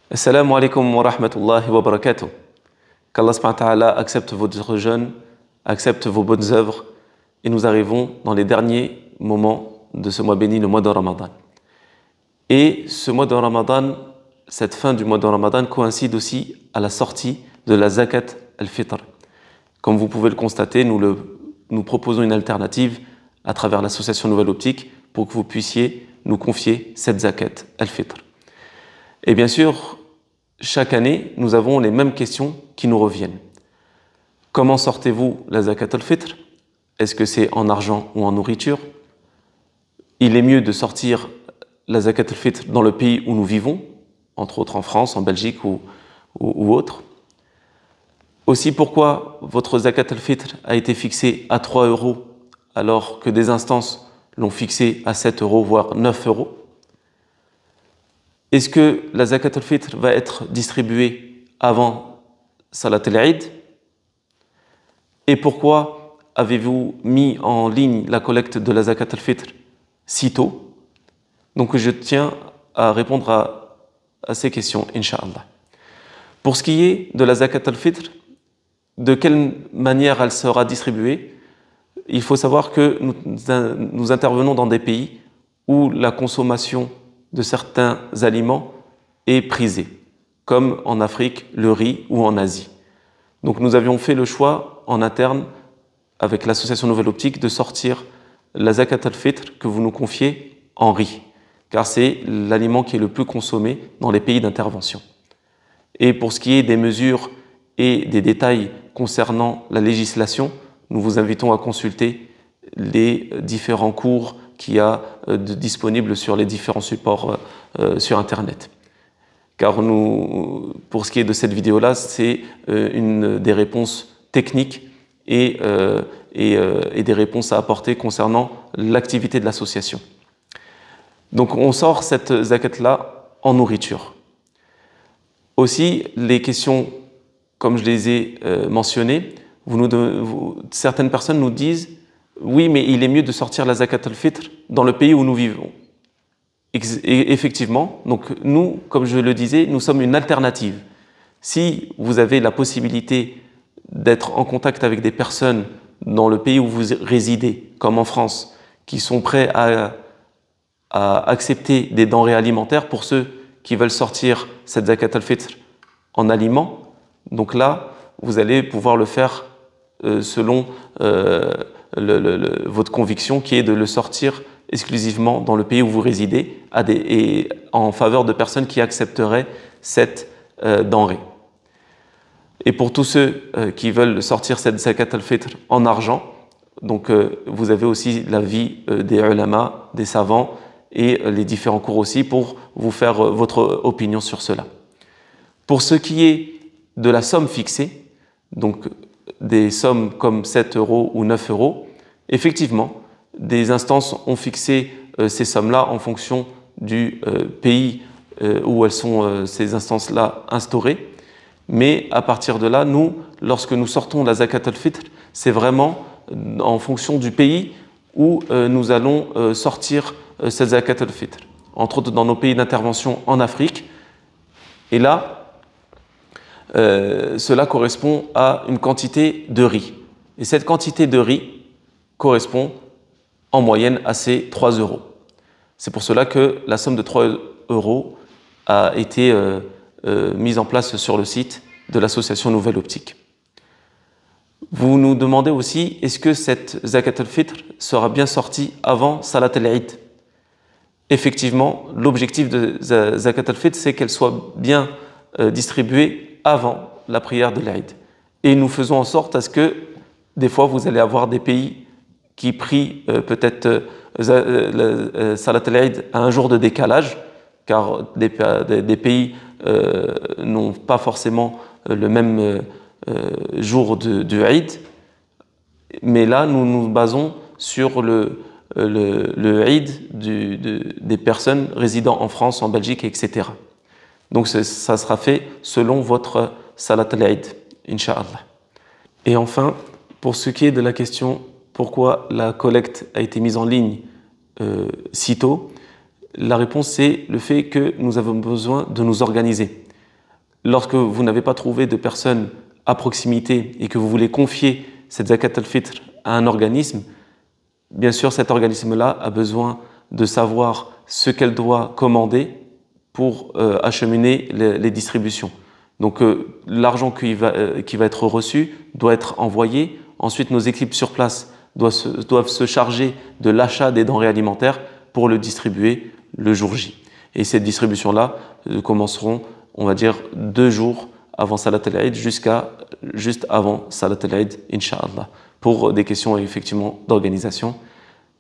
Assalamu alaikum wa rahmatullahi wa barakatuh. Qu'Allah subhanahu wa ta'ala accepte votre jeûne, accepte vos bonnes œuvres, et nous arrivons dans les derniers moments de ce mois béni, le mois de Ramadan. Et ce mois de Ramadan, cette fin du mois de Ramadan coïncide aussi à la sortie de la zakat al-fitr. Comme vous pouvez le constater, nous proposons une alternative à travers l'association Nouvelle Optique pour que vous puissiez nous confier cette zakat al-fitr. Et bien sûr, chaque année, nous avons les mêmes questions qui nous reviennent. Comment sortez-vous la zakat al-fitr? Est-ce que c'est en argent ou en nourriture? Il est mieux de sortir la zakat al-fitr dans le pays où nous vivons, entre autres en France, en Belgique ou autre. Aussi, pourquoi votre zakat al-fitr a été fixée à 3 € alors que des instances l'ont fixée à 7 €, voire 9 €? Est-ce que la zakat al-fitr va être distribuée avant Salat al-Eid? Et pourquoi avez-vous mis en ligne la collecte de la zakat al-fitr si tôt? Donc je tiens à répondre à ces questions, Inch'Allah. Pour ce qui est de la zakat al-fitr, de quelle manière elle sera distribuée? Il faut savoir que nous intervenons dans des pays où la consommation de certains aliments est prisée, comme en Afrique, le riz, ou en Asie. Donc nous avions fait le choix en interne, avec l'association Nouvelle Optique, de sortir la zakat al-fitr que vous nous confiez en riz, car c'est l'aliment qui est le plus consommé dans les pays d'intervention. Et pour ce qui est des mesures et des détails concernant la législation, nous vous invitons à consulter les différents cours qu'il y a disponibles sur les différents supports sur Internet. Car pour ce qui est de cette vidéo-là, c'est une des réponses techniques et des réponses à apporter concernant l'activité de l'association. Donc on sort cette zakat-là en nourriture. Aussi, les questions, comme je les ai mentionnées, certaines personnes nous disent « Oui, mais il est mieux de sortir la zakat al-fitr dans le pays où nous vivons. » Et effectivement, donc nous, comme je le disais, nous sommes une alternative. Si vous avez la possibilité d'être en contact avec des personnes dans le pays où vous résidez, comme en France, qui sont prêts à accepter des denrées alimentaires pour ceux qui veulent sortir cette zakat al-fitr en aliments, donc là, vous allez pouvoir le faire selon votre conviction qui est de le sortir exclusivement dans le pays où vous résidez et en faveur de personnes qui accepteraient cette denrée. Et pour tous ceux qui veulent sortir cette zakat al-fitr en argent, donc vous avez aussi l'avis des ulama, des savants et les différents cours aussi pour vous faire votre opinion sur cela. Pour ce qui est de la somme fixée, donc des sommes comme 7 € ou 9 €, effectivement, des instances ont fixé ces sommes-là en fonction du pays où elles sont, ces instances-là, instaurées. Mais à partir de là, nous, lorsque nous sortons la zakat al-fitr, c'est vraiment en fonction du pays où nous allons sortir cette zakat al-fitr. Entre autres dans nos pays d'intervention en Afrique. Et là, cela correspond à une quantité de riz. Et cette quantité de riz correspond en moyenne à ces 3 €. C'est pour cela que la somme de 3 € a été mise en place sur le site de l'association Nouvelle Optique. Vous nous demandez aussi, est-ce que cette zakat al-fitr sera bien sortie avant Salat al-Eid? Effectivement, l'objectif de zakat al-fitr, c'est qu'elle soit bien distribuée avant la prière de l'Eid. Et nous faisons en sorte à ce que, des fois, vous allez avoir des pays qui prient peut-être Salat al-Eid à un jour de décalage, car des pays n'ont pas forcément le même jour de Eid. Mais là, nous nous basons sur le Eid des personnes résidant en France, en Belgique, etc. Donc ça sera fait selon votre Salat al-Eid, Inch'Allah. Et enfin, pour ce qui est de la question pourquoi la collecte a été mise en ligne si tôt, la réponse c'est le fait que nous avons besoin de nous organiser. lorsque vous n'avez pas trouvé de personne à proximité et que vous voulez confier cette zakat al-fitr à un organisme, bien sûr cet organisme-là a besoin de savoir ce qu'elle doit commander pour acheminer les distributions. Donc l'argent qui va être reçu doit être envoyé. Ensuite, nos équipes sur place doivent se charger de l'achat des denrées alimentaires pour le distribuer le jour J. Et ces distributions-là commenceront, on va dire, 2 jours avant Salat al-Eid juste avant Salat al-Eid, Inch'Allah, pour des questions effectivement d'organisation.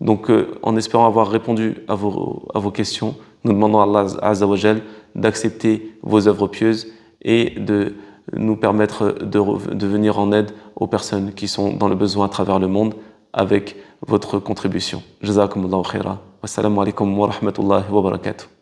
Donc en espérant avoir répondu à vos questions, nous demandons à Allah Azza wa Jal d'accepter vos œuvres pieuses et de nous permettre de venir en aide aux personnes qui sont dans le besoin à travers le monde avec votre contribution. Jazakumullahu khaira. Wassalamu alaikum wa rahmatullahi wa barakatuh.